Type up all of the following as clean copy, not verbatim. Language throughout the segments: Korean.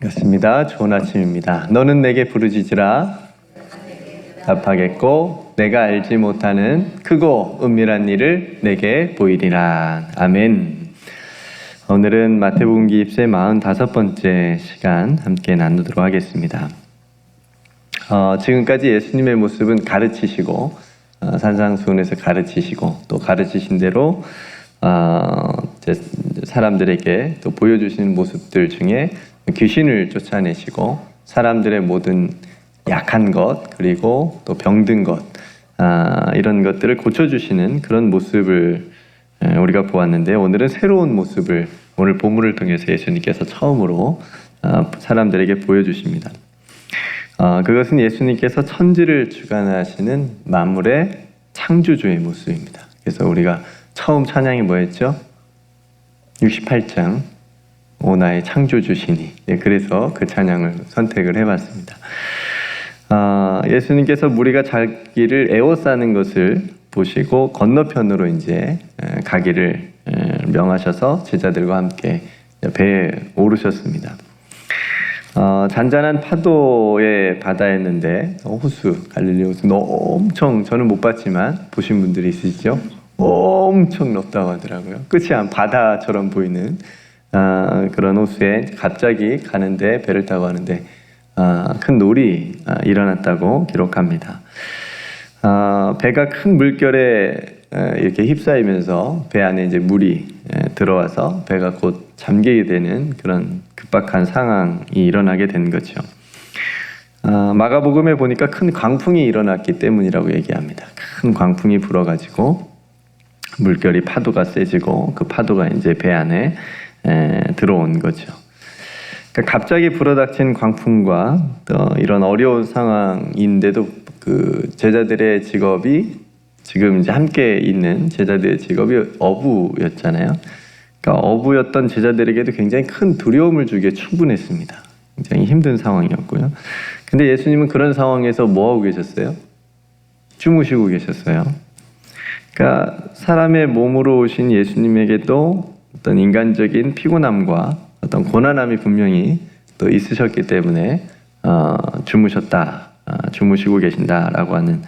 반갑습니다. 좋은 아침입니다. 너는 내게 부르짖으라 답하겠고 내가 알지 못하는 크고 은밀한 일을 내게 보이리라. 아멘. 오늘은 마태복음 기입세 45번째 시간 함께 나누도록 하겠습니다. 지금까지 예수님의 모습은 가르치시고 산상수훈에서 가르치시고 또 가르치신 대로 사람들에게 또 보여주시는 모습들 중에 귀신을 쫓아내시고 사람들의 모든 약한 것 그리고 또 병든 것 이런 것들을 고쳐주시는 그런 모습을 우리가 보았는데, 오늘은 새로운 모습을 오늘 본문을 통해서 예수님께서 처음으로 사람들에게 보여주십니다. 그것은 예수님께서 천지를 주관하시는 만물의 창조주의 모습입니다. 그래서 우리가 처음 찬양이 뭐였죠? 68장 오 나의 창조주시니. 그래서 그 찬양을 선택을 해봤습니다. 예수님께서 무리가 자기를 에워싸는 것을 보시고 건너편으로 이제 가기를 명하셔서 제자들과 함께 배에 오르셨습니다. 잔잔한 파도의 바다였는데 호수, 갈릴리 호수 엄청, 저는 못 봤지만 보신 분들이 있으시죠? 엄청 넓다고 하더라고요. 끝이 바다처럼 보이는 그런 호수에 갑자기 가는데 배를 타고 가는데 큰 놀이 일어났다고 기록합니다. 배가 큰 물결에 이렇게 휩싸이면서 배 안에 이제 물이 들어와서 배가 곧 잠기게 되는 그런 급박한 상황이 일어나게 된 거죠. 마가복음에 보니까 큰 광풍이 일어났기 때문이라고 얘기합니다. 큰 광풍이 불어가지고 물결이 파도가 세지고 그 파도가 이제 배 안에 들어온 거죠. 그러니까 갑자기 불어닥친 광풍과 또 이런 어려운 상황인데도 그 제자들의 직업이 지금 이제 함께 있는 제자들의 직업이 어부였잖아요. 그러니까 어부였던 제자들에게도 굉장히 큰 두려움을 주기에 충분했습니다. 굉장히 힘든 상황이었고요. 근데 예수님은 그런 상황에서 뭐 하고 계셨어요? 주무시고 계셨어요. 그러니까 사람의 몸으로 오신 예수님에게도 어떤 인간적인 피곤함과 어떤 고난함이 분명히 또 있으셨기 때문에 주무시고 계신다라고 하는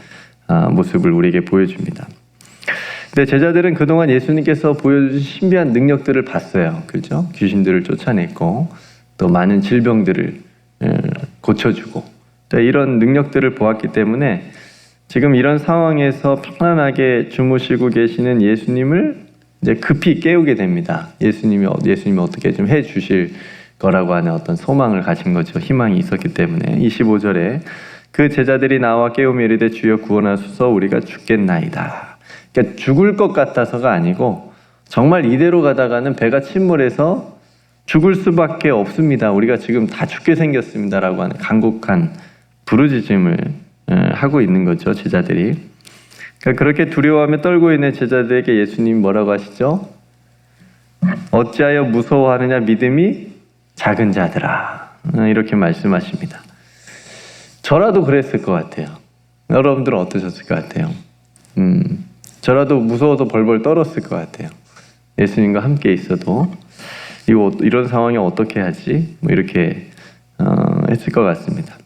모습을 우리에게 보여줍니다. 근데 제자들은 그동안 예수님께서 보여주신 신비한 능력들을 봤어요. 그렇죠? 귀신들을 쫓아냈고 또 많은 질병들을 고쳐주고 또 이런 능력들을 보았기 때문에 지금 이런 상황에서 편안하게 주무시고 계시는 예수님을 이제 급히 깨우게 됩니다. 예수님이 어떻게 좀 해주실 거라고 하는 어떤 소망을 가진 거죠. 희망이 있었기 때문에 25절에 그 제자들이 나와 깨우며 이르되 주여 구원하소서 우리가 죽겠나이다. 그러니까 죽을 것 같아서가 아니고 정말 이대로 가다가는 배가 침몰해서 죽을 수밖에 없습니다. 우리가 지금 다 죽게 생겼습니다라고 하는 간곡한 부르짖음을 하고 있는 거죠, 제자들이. 그러니까 그렇게 두려워하며 떨고 있는 제자들에게 예수님이 뭐라고 하시죠? 어찌하여 무서워하느냐 믿음이 작은 자들아, 이렇게 말씀하십니다. 저라도 그랬을 것 같아요. 여러분들은 어떠셨을 것 같아요? 저라도 무서워서 벌벌 떨었을 것 같아요. 예수님과 함께 있어도 이런 상황에 어떻게 하지? 이렇게 했을 것 같습니다.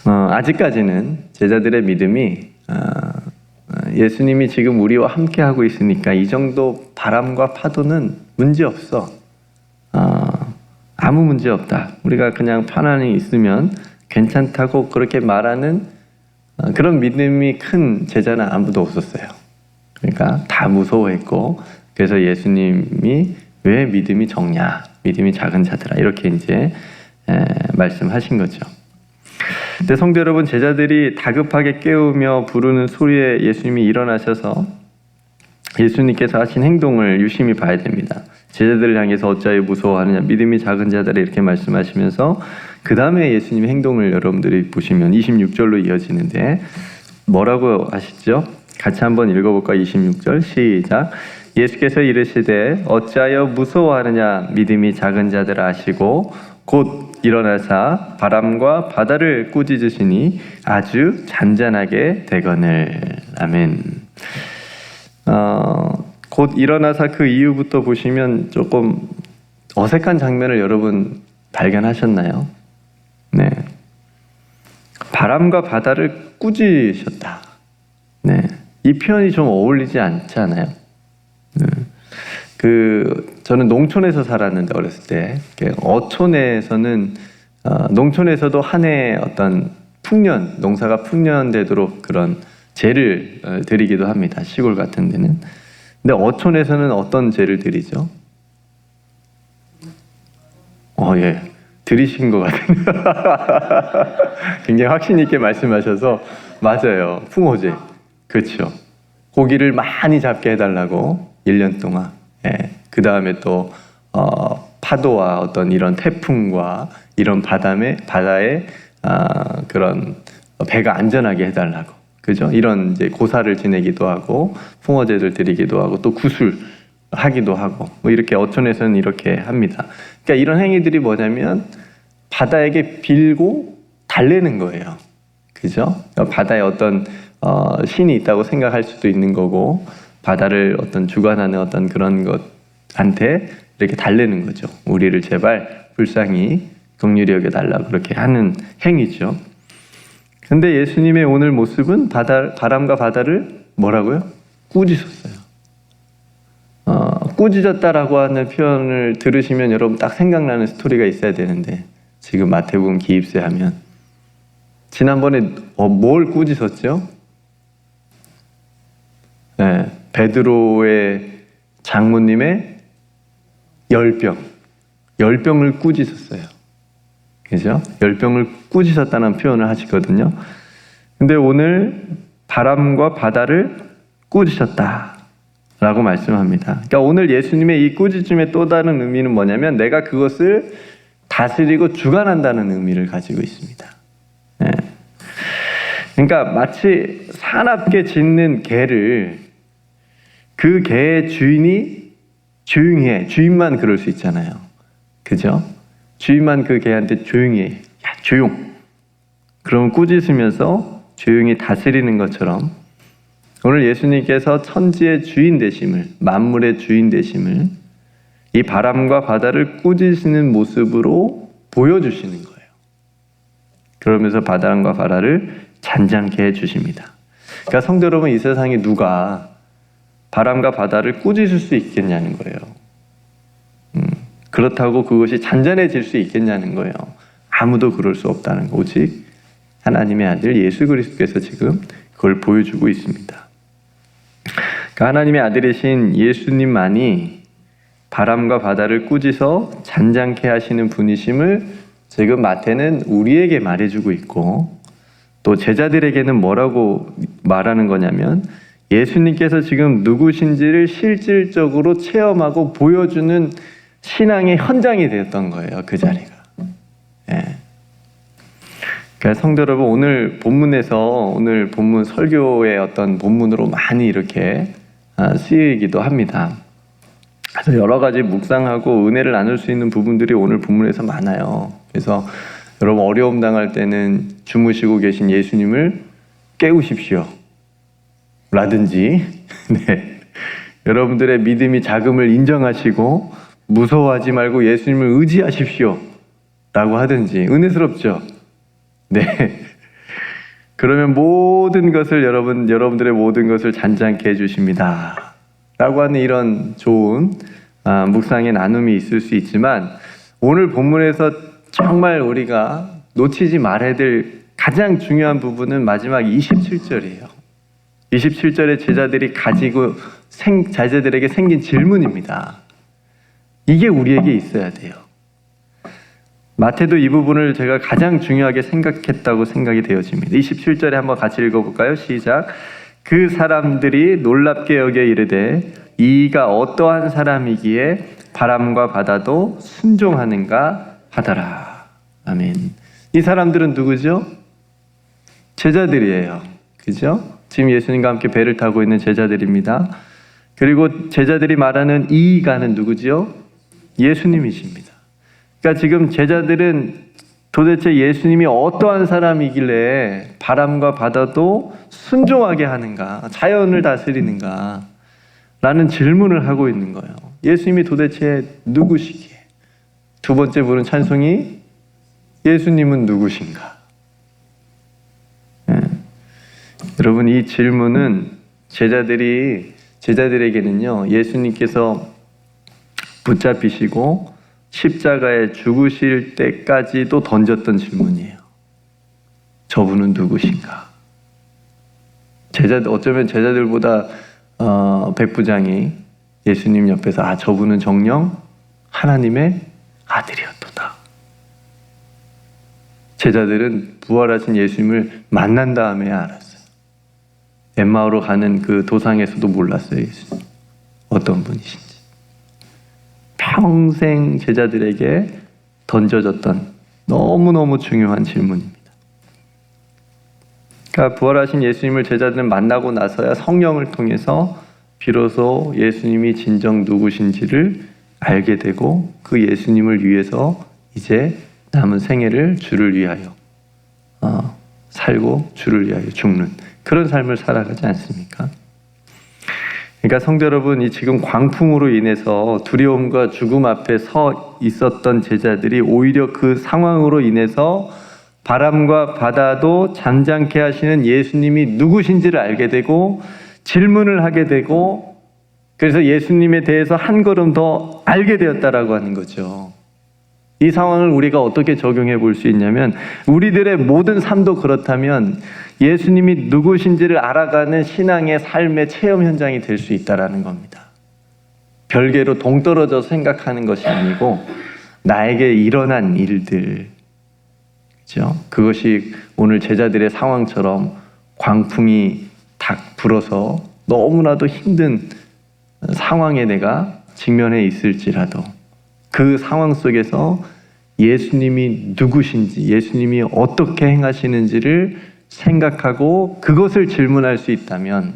아직까지는 제자들의 믿음이 예수님이 지금 우리와 함께 하고 있으니까 이 정도 바람과 파도는 문제 없어. 아무 문제 없다. 우리가 그냥 편안히 있으면 괜찮다고 그렇게 말하는 그런 믿음이 큰 제자는 아무도 없었어요. 그러니까 다 무서워했고, 그래서 예수님이 왜 믿음이 적냐, 믿음이 작은 자들아, 이렇게 이제 말씀하신 거죠. 근데 성도 여러분, 제자들이 다급하게 깨우며 부르는 소리에 예수님이 일어나셔서 예수님께서 하신 행동을 유심히 봐야 됩니다. 제자들을 향해서 어찌하여 무서워하느냐 믿음이 작은 자들아 이렇게 말씀하시면서 그 다음에 예수님의 행동을 여러분들이 보시면 26절로 이어지는데 뭐라고 하시죠? 같이 한번 읽어볼까요? 26절 시작. 예수께서 이르시되 어찌하여 무서워하느냐 믿음이 작은 자들아 하시고 곧 일어나사 바람과 바다를 꾸짖으시니 아주 잔잔하게 되거늘. 아멘. 곧 일어나사 그 이후부터 보시면 조금 어색한 장면을 여러분 발견하셨나요? 네. 바람과 바다를 꾸짖으셨다. 네. 이 표현이 좀 어울리지 않지 않아요? 네. 저는 농촌에서 살았는데, 어렸을 때. 어촌에서는, 농촌에서도 한 해 어떤 풍년, 농사가 풍년되도록 그런 제를 드리기도 합니다. 시골 같은 데는. 근데 어촌에서는 어떤 제를 드리죠? 예. 들이신 것 같은데. 굉장히 확신 있게 말씀하셔서, 맞아요. 풍호제. 그렇죠. 고기를 많이 잡게 해달라고 1년 동안. 예. 그 다음에 또 파도와 어떤 이런 태풍과 이런 바다에 그런 배가 안전하게 해달라고. 그죠? 이런 이제 고사를 지내기도 하고 풍어제를 드리기도 하고 또 구술 하기도 하고 뭐 이렇게 어촌에서는 이렇게 합니다. 그러니까 이런 행위들이 뭐냐면 바다에게 빌고 달래는 거예요. 그죠? 바다에 어떤 신이 있다고 생각할 수도 있는 거고 바다를 어떤 주관하는 어떤 그런 것한테 이렇게 달래는 거죠. 우리를 제발 불쌍히 긍휼히 여겨달라고 그렇게 하는 행위죠. 근데 예수님의 오늘 모습은 바람과 바다를 뭐라고요? 꾸짖었어요. 꾸짖었다라고 하는 표현을 들으시면 여러분 딱 생각나는 스토리가 있어야 되는데 지금 마태복음 기입세 하면 지난번에 뭘 꾸짖었죠? 네, 베드로의 장모님의 열병을 꾸짖었어요. 그죠? 열병을 꾸짖었다는 표현을 하시거든요. 근데 오늘 바람과 바다를 꾸짖었다 라고 말씀합니다. 그러니까 오늘 예수님의 이 꾸짖음의 또 다른 의미는 뭐냐면 내가 그것을 다스리고 주관한다는 의미를 가지고 있습니다. 네. 그러니까 마치 사납게 짖는 개를 그 개의 주인이 조용히 해. 주인만 그럴 수 있잖아요. 그죠? 주인만 그 개한테 조용히 해. 야, 조용. 그러면 꾸짖으면서 조용히 다스리는 것처럼 오늘 예수님께서 천지의 주인 되심을, 만물의 주인 되심을 이 바람과 바다를 꾸짖으시는 모습으로 보여주시는 거예요. 그러면서 바람과 바다를 잔잔케 해주십니다. 그러니까 성도 여러분, 이 세상에 누가 바람과 바다를 꾸짖을 수 있겠냐는 거예요. 그렇다고 그것이 잔잔해질 수 있겠냐는 거예요. 아무도 그럴 수 없다는 거. 오직 하나님의 아들 예수 그리스도께서 지금 그걸 보여주고 있습니다. 그러니까 하나님의 아들이신 예수님만이 바람과 바다를 꾸짖어 잔잔케 하시는 분이심을 지금 마태는 우리에게 말해주고 있고 또 제자들에게는 뭐라고 말하는 거냐면 예수님께서 지금 누구신지를 실질적으로 체험하고 보여주는 신앙의 현장이 되었던 거예요. 그 자리가. 예. 그러니까 성도 여러분, 오늘 본문에서 오늘 본문 설교의 어떤 본문으로 많이 이렇게 쓰이기도 합니다. 그래서 여러 가지 묵상하고 은혜를 나눌 수 있는 부분들이 오늘 본문에서 많아요. 그래서 여러분 어려움 당할 때는 주무시고 계신 예수님을 깨우십시오. 라든지, 네. 여러분들의 믿음이 작음을 인정하시고 무서워하지 말고 예수님을 의지하십시오. 라고 하든지, 은혜스럽죠? 네. 그러면 모든 것을 여러분들의 모든 것을 잔잔케 해주십니다. 라고 하는 이런 좋은 묵상의 나눔이 있을 수 있지만 오늘 본문에서 정말 우리가 놓치지 말아야 될 가장 중요한 부분은 마지막 27절이에요. 27절에 제자들이 제자들에게 생긴 질문입니다. 이게 우리에게 있어야 돼요. 마태도 이 부분을 제가 가장 중요하게 생각했다고 생각이 되어집니다. 27절에 한번 같이 읽어볼까요? 시작. 그 사람들이 놀랍게 여겨 이르되 이가 어떠한 사람이기에 바람과 바다도 순종하는가 하더라. 아멘. 이 사람들은 누구죠? 제자들이에요. 그죠? 지금 예수님과 함께 배를 타고 있는 제자들입니다. 그리고 제자들이 말하는 이가는 누구죠? 예수님이십니다. 그러니까 지금 제자들은 도대체 예수님이 어떠한 사람이길래 바람과 바다도 순종하게 하는가, 자연을 다스리는가 라는 질문을 하고 있는 거예요. 예수님이 도대체 누구시기에, 두 번째 부른 찬송이 예수님은 누구신가? 예. 여러분, 이 질문은 제자들에게는요, 예수님께서 붙잡히시고 십자가에 죽으실 때까지도 던졌던 질문이에요. 저분은 누구신가? 어쩌면 제자들보다 백부장이 예수님 옆에서 저분은 정녕 하나님의 아들이었도다. 제자들은 부활하신 예수님을 만난 다음에 알았어요. 엠마오로 가는 그 도상에서도 몰랐어요, 예수님. 어떤 분이신지. 평생 제자들에게 던져졌던 너무너무 중요한 질문입니다. 그러니까 부활하신 예수님을 제자들은 만나고 나서야 성령을 통해서 비로소 예수님이 진정 누구신지를 알게 되고 그 예수님을 위해서 이제 남은 생애를 주를 위하여 살고 주를 위하여 죽는 그런 삶을 살아가지 않습니까? 그러니까 성도 여러분, 이 지금 광풍으로 인해서 두려움과 죽음 앞에 서 있었던 제자들이 오히려 그 상황으로 인해서 바람과 바다도 잠잠케 하시는 예수님이 누구신지를 알게 되고 질문을 하게 되고 그래서 예수님에 대해서 한 걸음 더 알게 되었다라고 하는 거죠. 이 상황을 우리가 어떻게 적용해 볼 수 있냐면 우리들의 모든 삶도 그렇다면 예수님이 누구신지를 알아가는 신앙의 삶의 체험 현장이 될 수 있다라는 겁니다. 별개로 동떨어져서 생각하는 것이 아니고 나에게 일어난 일들, 그렇죠? 그것이 오늘 제자들의 상황처럼 광풍이 탁 불어서 너무나도 힘든 상황에 내가 직면해 있을지라도 그 상황 속에서 예수님이 누구신지, 예수님이 어떻게 행하시는지를 생각하고 그것을 질문할 수 있다면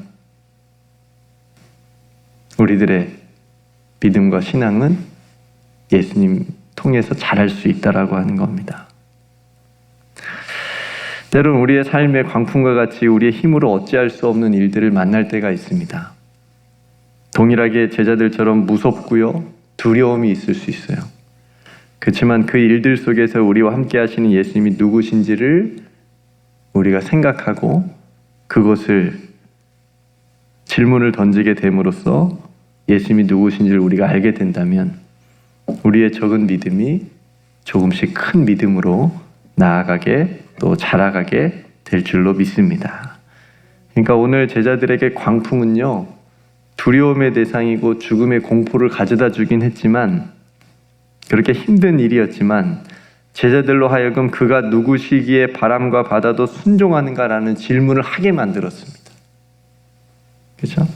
우리들의 믿음과 신앙은 예수님 통해서 자랄 수 있다라고 하는 겁니다. 때론 우리의 삶의 광풍과 같이 우리의 힘으로 어찌할 수 없는 일들을 만날 때가 있습니다. 동일하게 제자들처럼 무섭고요, 두려움이 있을 수 있어요. 그렇지만 그 일들 속에서 우리와 함께 하시는 예수님이 누구신지를 우리가 생각하고 그것을 질문을 던지게 됨으로써 예수님이 누구신지를 우리가 알게 된다면 우리의 적은 믿음이 조금씩 큰 믿음으로 나아가게 또 자라가게 될 줄로 믿습니다. 그러니까 오늘 제자들에게 광풍은요, 두려움의 대상이고 죽음의 공포를 가져다 주긴 했지만 그렇게 힘든 일이었지만 제자들로 하여금 그가 누구시기에 바람과 바다도 순종하는가라는 질문을 하게 만들었습니다. 그렇죠?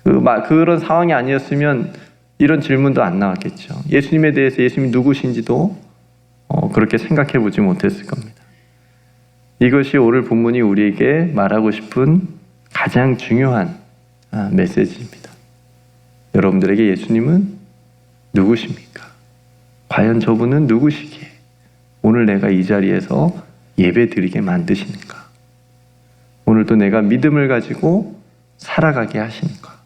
그런 상황이 아니었으면 이런 질문도 안 나왔겠죠. 예수님에 대해서 예수님이 누구신지도 그렇게 생각해 보지 못했을 겁니다. 이것이 오늘 본문이 우리에게 말하고 싶은 가장 중요한 메시지입니다. 여러분들에게 예수님은 누구십니까? 과연 저분은 누구시기에 오늘 내가 이 자리에서 예배 드리게 만드시는가? 오늘도 내가 믿음을 가지고 살아가게 하시는가?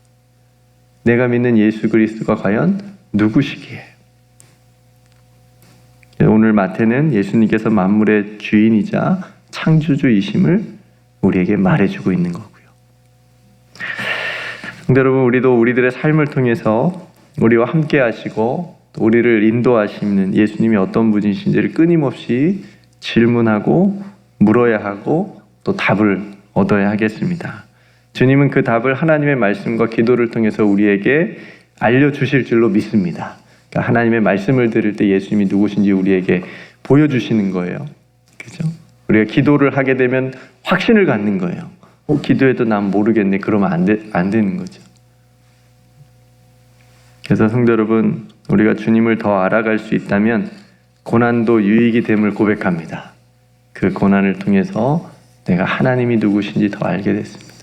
내가 믿는 예수 그리스도가 과연 누구시기에? 오늘 마태는 예수님께서 만물의 주인이자 창조주이심을 우리에게 말해주고 있는 거고요. 근데 여러분, 우리도 우리들의 삶을 통해서 우리와 함께 하시고 또 우리를 인도하시는 예수님이 어떤 분이신지를 끊임없이 질문하고 물어야 하고 또 답을 얻어야 하겠습니다. 주님은 그 답을 하나님의 말씀과 기도를 통해서 우리에게 알려주실 줄로 믿습니다. 그러니까 하나님의 말씀을 들을 때 예수님이 누구신지 우리에게 보여주시는 거예요. 그죠? 우리가 기도를 하게 되면 확신을 갖는 거예요. 기도해도 난 모르겠네. 그러면 안 되는 거죠. 그래서 성도 여러분, 우리가 주님을 더 알아갈 수 있다면 고난도 유익이 됨을 고백합니다. 그 고난을 통해서 내가 하나님이 누구신지 더 알게 됐습니다.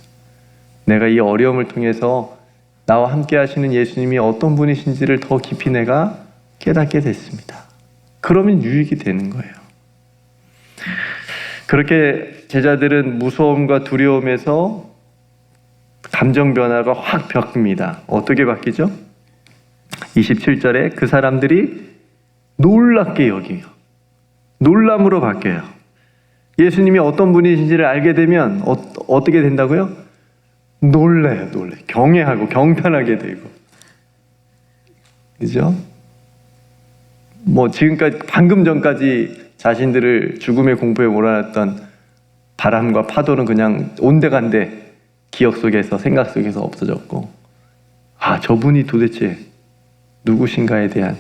내가 이 어려움을 통해서 나와 함께 하시는 예수님이 어떤 분이신지를 더 깊이 내가 깨닫게 됐습니다. 그러면 유익이 되는 거예요. 그렇게 제자들은 무서움과 두려움에서 감정 변화가 확 바뀝니다. 어떻게 바뀌죠? 27절에 그 사람들이 놀랍게 여기며 놀람으로 바뀌어요. 예수님이 어떤 분이신지를 알게 되면 어떻게 된다고요? 놀라요. 경외하고 경탄하게 되고. 그죠? 지금까지 방금 전까지 자신들을 죽음의 공포에 몰아놨던 바람과 파도는 그냥 온데간데 기억 속에서 생각 속에서 없어졌고, 저분이 도대체 누구신가에 대한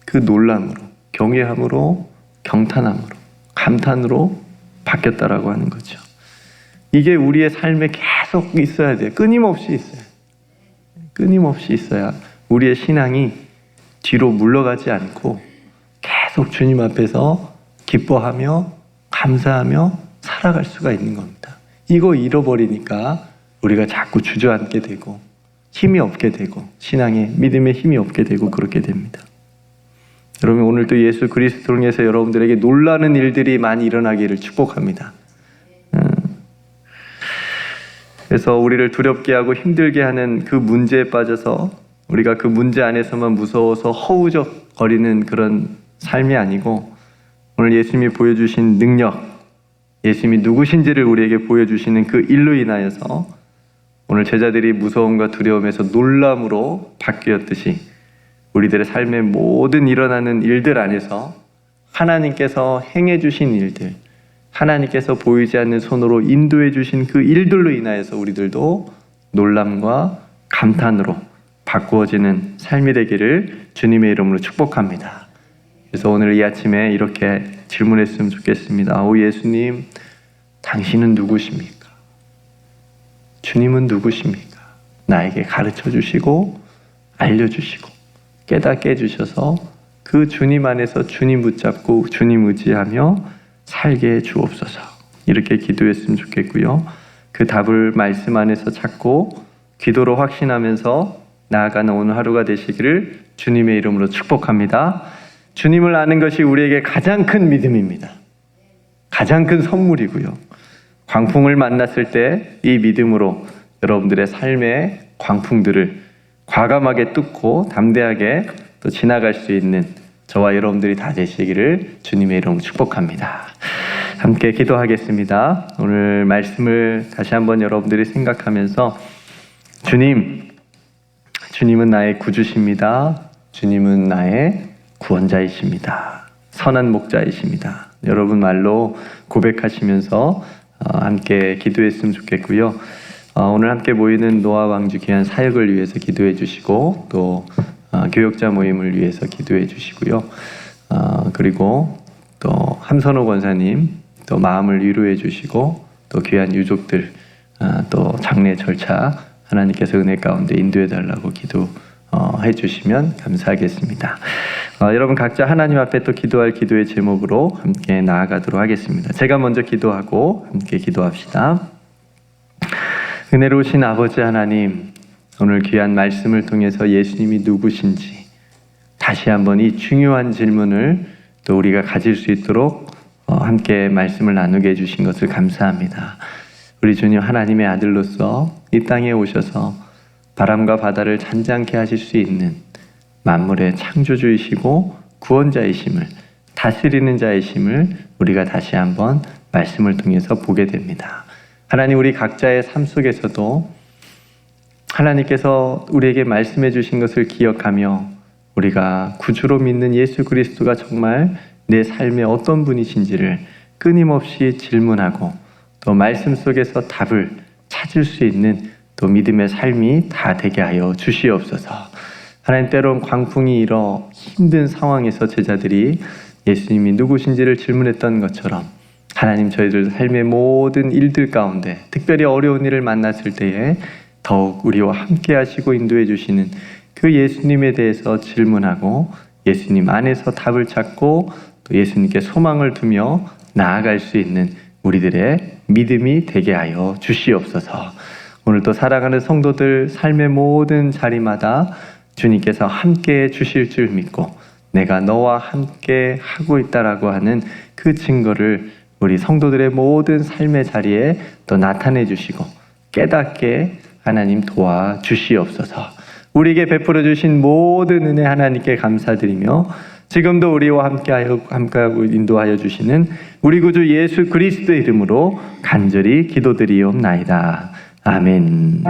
그 놀람으로, 경외함으로, 경탄함으로, 감탄으로 바뀌었다라고 하는 거죠. 이게 우리의 삶에 계속 있어야 돼요. 끊임없이 있어요. 끊임없이 있어야 우리의 신앙이 뒤로 물러가지 않고 계속 주님 앞에서 기뻐하며 감사하며 살아갈 수가 있는 겁니다. 이거 잃어버리니까 우리가 자꾸 주저앉게 되고 힘이 없게 되고 신앙의 믿음의 힘이 없게 되고 그렇게 됩니다. 여러분, 오늘도 예수 그리스도를 통해서 여러분들에게 놀라는 일들이 많이 일어나기를 축복합니다. 그래서 우리를 두렵게 하고 힘들게 하는 그 문제에 빠져서 우리가 그 문제 안에서만 무서워서 허우적거리는 그런 삶이 아니고, 오늘 예수님이 보여주신 능력, 예수님이 누구신지를 우리에게 보여주시는 그 일로 인하여서 오늘 제자들이 무서움과 두려움에서 놀람으로 바뀌었듯이 우리들의 삶의 모든 일어나는 일들 안에서 하나님께서 행해 주신 일들, 하나님께서 보이지 않는 손으로 인도해 주신 그 일들로 인하여서 우리들도 놀람과 감탄으로 바꾸어지는 삶이 되기를 주님의 이름으로 축복합니다. 그래서 오늘 이 아침에 이렇게 질문했으면 좋겠습니다. 오 예수님, 당신은 누구십니까? 주님은 누구십니까? 나에게 가르쳐 주시고 알려주시고 깨닫게 해주셔서 그 주님 안에서 주님 붙잡고 주님 의지하며 살게 해 주옵소서. 이렇게 기도했으면 좋겠고요. 그 답을 말씀 안에서 찾고 기도로 확신하면서 나아가는 오늘 하루가 되시기를 주님의 이름으로 축복합니다. 주님을 아는 것이 우리에게 가장 큰 믿음입니다. 가장 큰 선물이고요. 광풍을 만났을 때 이 믿음으로 여러분들의 삶의 광풍들을 과감하게 뚫고 담대하게 또 지나갈 수 있는 저와 여러분들이 다 되시기를 주님의 이름으로 축복합니다. 함께 기도하겠습니다. 오늘 말씀을 다시 한번 여러분들이 생각하면서 주님은 나의 구주십니다. 주님은 나의 구원자이십니다. 선한 목자이십니다. 여러분 말로 고백하시면서 함께 기도했으면 좋겠고요. 오늘 함께 모이는 노아 왕주 귀한 사역을 위해서 기도해 주시고 또 교역자 모임을 위해서 기도해 주시고요. 그리고 또 함선호 권사님 또 마음을 위로해 주시고 또 귀한 유족들 또 장례 절차 하나님께서 은혜 가운데 인도해 달라고 기도해 주시면 감사하겠습니다. 여러분 각자 하나님 앞에 또 기도할 기도의 제목으로 함께 나아가도록 하겠습니다. 제가 먼저 기도하고 함께 기도합시다. 은혜로우신 아버지 하나님, 오늘 귀한 말씀을 통해서 예수님이 누구신지 다시 한번 이 중요한 질문을 또 우리가 가질 수 있도록 함께 말씀을 나누게 해주신 것을 감사합니다. 우리 주님 하나님의 아들로서 이 땅에 오셔서 바람과 바다를 잔잔케 하실 수 있는 만물의 창조주이시고 구원자이심을, 다스리는 자이심을 우리가 다시 한번 말씀을 통해서 보게 됩니다. 하나님, 우리 각자의 삶 속에서도 하나님께서 우리에게 말씀해 주신 것을 기억하며 우리가 구주로 믿는 예수 그리스도가 정말 내 삶의 어떤 분이신지를 끊임없이 질문하고 또 말씀 속에서 답을 찾을 수 있는 또 믿음의 삶이 다 되게 하여 주시옵소서. 하나님, 때론 광풍이 일어 힘든 상황에서 제자들이 예수님이 누구신지를 질문했던 것처럼 하나님, 저희들 삶의 모든 일들 가운데 특별히 어려운 일을 만났을 때에 더욱 우리와 함께 하시고 인도해 주시는 그 예수님에 대해서 질문하고 예수님 안에서 답을 찾고 또 예수님께 소망을 두며 나아갈 수 있는 우리들의 믿음이 되게 하여 주시옵소서. 오늘도 사랑하는 성도들 삶의 모든 자리마다 주님께서 함께 주실 줄 믿고 내가 너와 함께 하고 있다라고 하는 그 증거를 우리 성도들의 모든 삶의 자리에 또 나타내 주시고 깨닫게 하나님 도와 주시옵소서. 우리에게 베풀어 주신 모든 은혜 하나님께 감사드리며 지금도 우리와 함께하고 인도하여 주시는 우리 구주 예수 그리스도의 이름으로 간절히 기도드리옵나이다. 아멘.